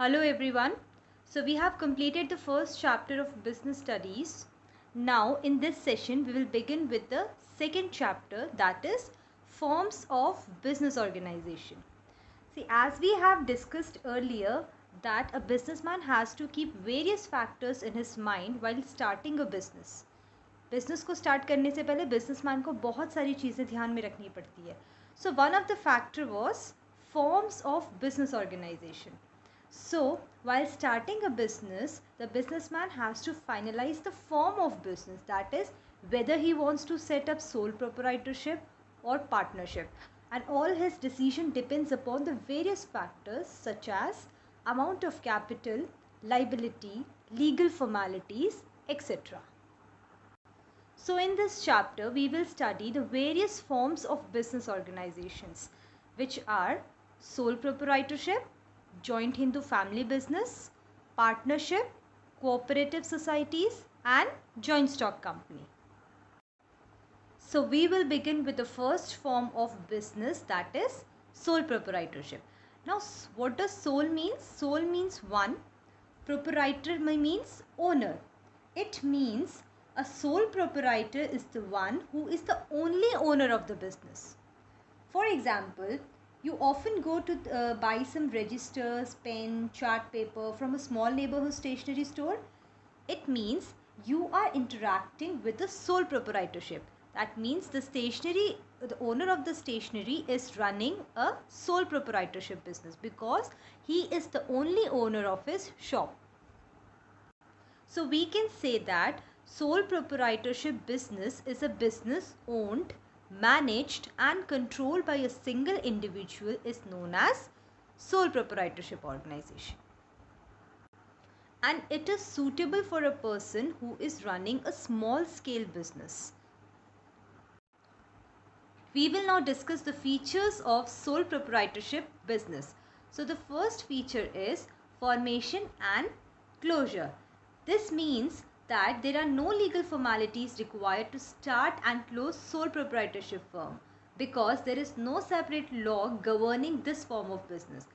Hello everyone. So we have completed the first chapter of business studies. Now in this session we will begin with the second chapter, that is forms of business organization. See, as we have discussed earlier that a businessman has to keep various factors in his mind while starting a business. Business को start करने से पहले businessman को बहुत सारी चीज़ें ध्यान में रखनी पड़ती है. So one of the factor was forms of business organisation. So, while starting a business, the businessman has to finalize the form of business, that is, whether he wants to set up sole proprietorship or partnership. And all his decision depends upon the various factors such as amount of capital, liability, legal formalities, etc. So in this chapter, we will study the various forms of business organizations, which are sole proprietorship, joint Hindu family business, partnership, cooperative societies, and joint stock company. So we will begin with the first form of business, that is sole proprietorship. Now what does sole mean? Sole means one, proprietor means owner. It means a sole proprietor is the one who is the only owner of the business. For example, you often go to buy some registers, pen, chart paper from a small neighborhood stationery store. It means you are interacting with the sole proprietorship. That means the owner of the stationery is running a sole proprietorship business because he is the only owner of his shop. So we can say that sole proprietorship business is a business owned, managed and controlled by a single individual is known as sole proprietorship organization. And it is suitable for a person who is running a small scale business. We will now discuss the features of sole proprietorship business. So the first feature is formation and closure. This means that there are no legal formalities required to start and close sole proprietorship firm because there is no separate law governing this form of business.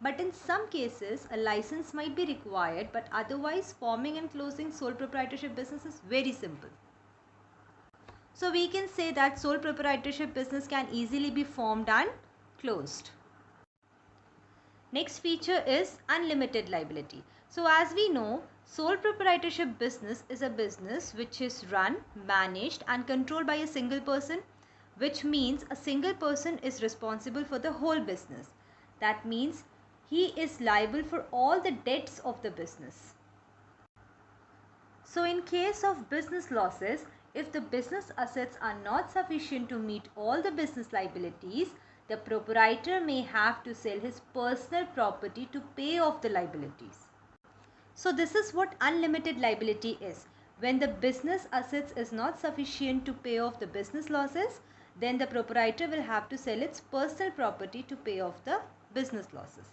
But in some cases, a license might be required, but otherwise forming and closing sole proprietorship business is very simple. So we can say that sole proprietorship business can easily be formed and closed. Next feature is unlimited liability. So as we know, sole proprietorship business is a business which is run, managed and controlled by a single person, which means a single person is responsible for the whole business. That means he is liable for all the debts of the business. So in case of business losses, if the business assets are not sufficient to meet all the business liabilities, the proprietor may have to sell his personal property to pay off the liabilities. So this is what unlimited liability is. When the business assets is not sufficient to pay off the business losses, then the proprietor will have to sell its personal property to pay off the business losses.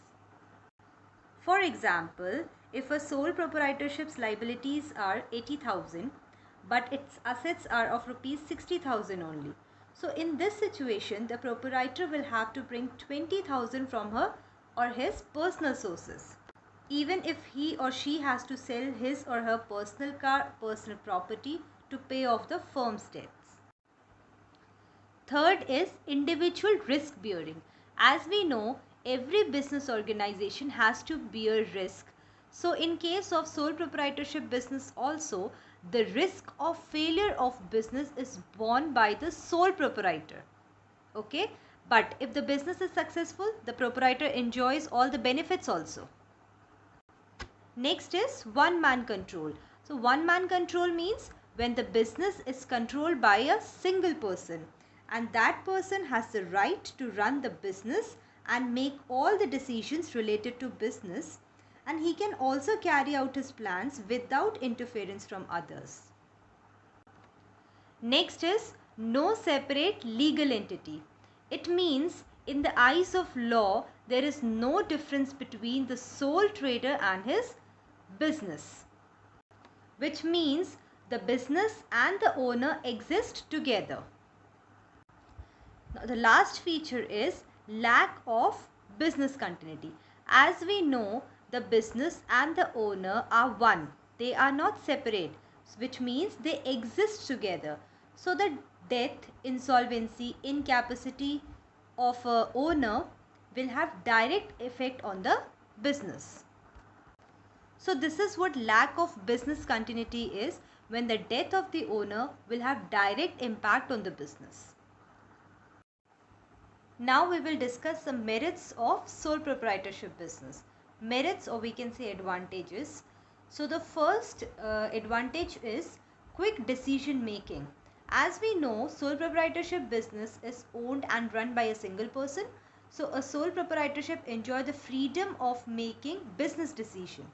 For example, if a sole proprietorship's liabilities are 80,000 but its assets are of rupees 60,000 only. So in this situation, the proprietor will have to bring 20,000 from her or his personal sources, even if he or she has to sell his or her personal car, personal property to pay off the firm's debts. Third is individual risk bearing. As we know, every business organization has to bear risk. So in case of sole proprietorship business also, the risk of failure of business is borne by the sole proprietor. Okay, but if the business is successful, the proprietor enjoys all the benefits also. Next is one man control. So one man control means when the business is controlled by a single person, and that person has the right to run the business and make all the decisions related to business, and he can also carry out his plans without interference from others. Next is no separate legal entity. It means in the eyes of law, there is no difference between the sole trader and his business, which means the business and the owner exist together. Now, the last feature is lack of business continuity. As we know the business and the owner are one. They are not separate, which means they exist together. So the death, insolvency, incapacity of a owner will have direct effect on the business. So this is what lack of business continuity is, when the death of the owner will have direct impact on the business. Now we will discuss the merits of sole proprietorship business. Merits, or we can say advantages. So the first advantage is quick decision making. As we know, sole proprietorship business is owned and run by a single person. So a sole proprietorship enjoys the freedom of making business decision.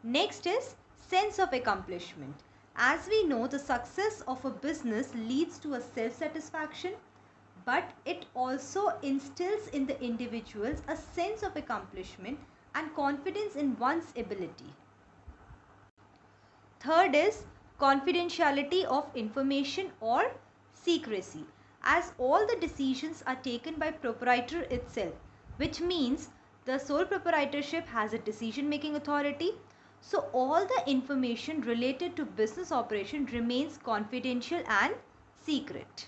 Next is sense of accomplishment. As we know, the success of a business leads to a self-satisfaction, but it also instills in the individuals a sense of accomplishment and confidence in one's ability. Third is confidentiality of information or secrecy, as all the decisions are taken by proprietor itself, which means the sole proprietorship has a decision making authority. So all the information related to business operation remains confidential and secret.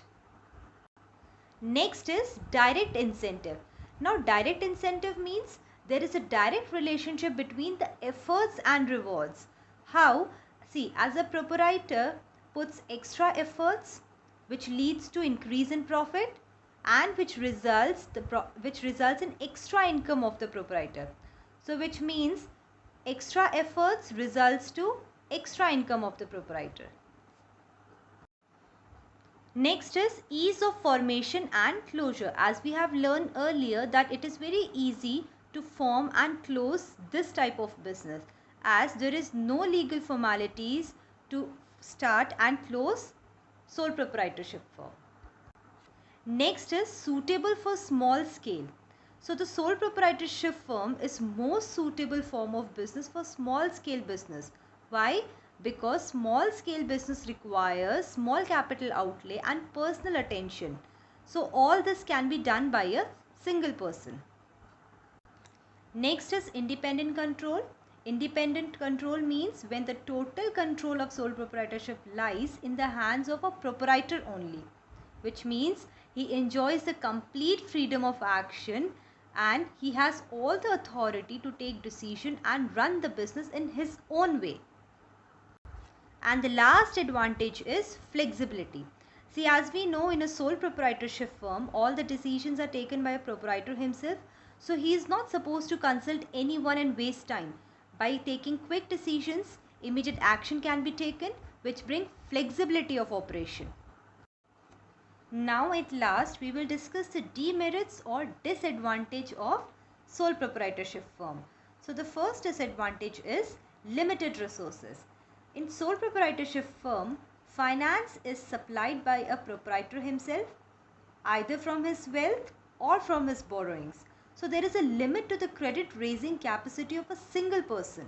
Next is direct incentive. Now direct incentive means there is a direct relationship between the efforts and rewards. How? See, as a proprietor puts extra efforts, which leads to increase in profit, and which results in extra income of the proprietor. So which means extra efforts results to extra income of the proprietor. Next is ease of formation and closure. As we have learned earlier that it is very easy to form and close this type of business, as there is no legal formalities to start and close sole proprietorship firm. Next is suitable for small scale. So the sole proprietorship firm is most suitable form of business for small scale business. Why? Because small scale business requires small capital outlay and personal attention. So all this can be done by a single person. Next is independent control. Independent control means when the total control of sole proprietorship lies in the hands of a proprietor only, which means he enjoys the complete freedom of action and he has all the authority to take decision and run the business in his own way. And the last advantage is flexibility. See, as we know, in a sole proprietorship firm, all the decisions are taken by a proprietor himself. So he is not supposed to consult anyone and waste time. By taking quick decisions, immediate action can be taken, which bring flexibility of operation. Now at last we will discuss the demerits or disadvantage of sole proprietorship firm. So the first disadvantage is limited resources. In sole proprietorship firm, finance is supplied by a proprietor himself, either from his wealth or from his borrowings. So there is a limit to the credit raising capacity of a single person.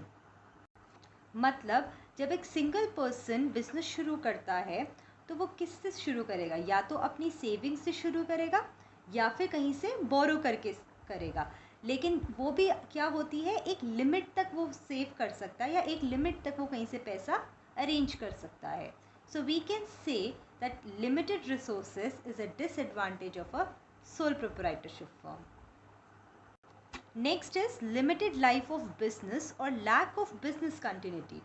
मतलब जब एक single person business शुरू करता है तो वो किससे शुरू करेगा? या तो अपनी सेविंग्स से शुरू करेगा या फिर कहीं से बोरो करके करेगा, लेकिन वो भी क्या होती है, एक लिमिट तक वो सेव कर सकता है या एक लिमिट तक वो कहीं से पैसा अरेंज कर सकता है. So we can say that limited resources is a disadvantage of a sole proprietorship firm. Next is limited life of business or lack of business continuity.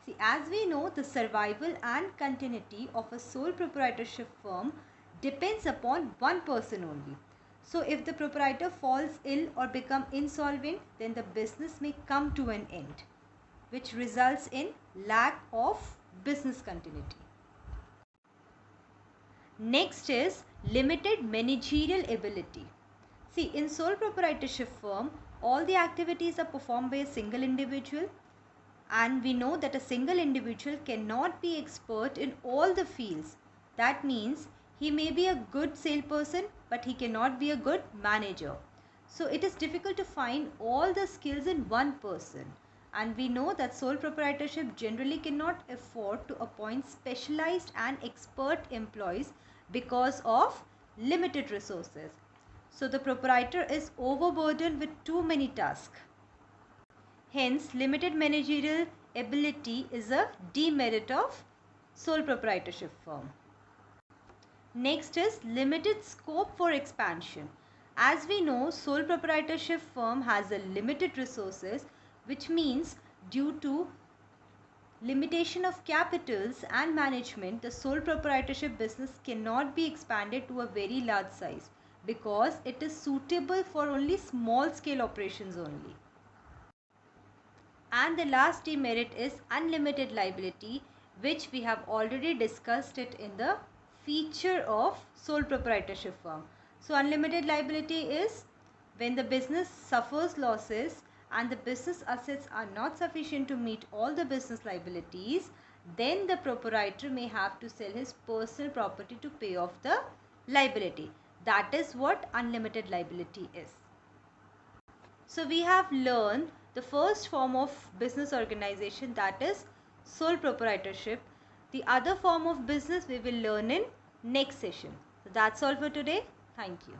See, as we know, the survival and continuity of a sole proprietorship firm depends upon one person only. So if the proprietor falls ill or become insolvent, then the business may come to an end, which results in lack of business continuity. Next is limited managerial ability. See, in sole proprietorship firm, all the activities are performed by a single individual, and we know that a single individual cannot be expert in all the fields. That means he may be a good salesperson, but he cannot be a good manager. So it is difficult to find all the skills in one person. And we know that sole proprietorship generally cannot afford to appoint specialized and expert employees because of limited resources. So the proprietor is overburdened with too many tasks. Hence, limited managerial ability is a demerit of sole proprietorship firm. Next is limited scope for expansion. As we know, sole proprietorship firm has a limited resources, which means due to limitation of capitals and management, the sole proprietorship business cannot be expanded to a very large size because it is suitable for only small scale operations only. And the last demerit is unlimited liability, which we have already discussed it in the feature of sole proprietorship firm. So unlimited liability is when the business suffers losses and the business assets are not sufficient to meet all the business liabilities, then the proprietor may have to sell his personal property to pay off the liability. That is what unlimited liability is. So we have learned the first form of business organization, that is sole proprietorship. The other form of business we will learn in next session. So that's all for today. Thank you.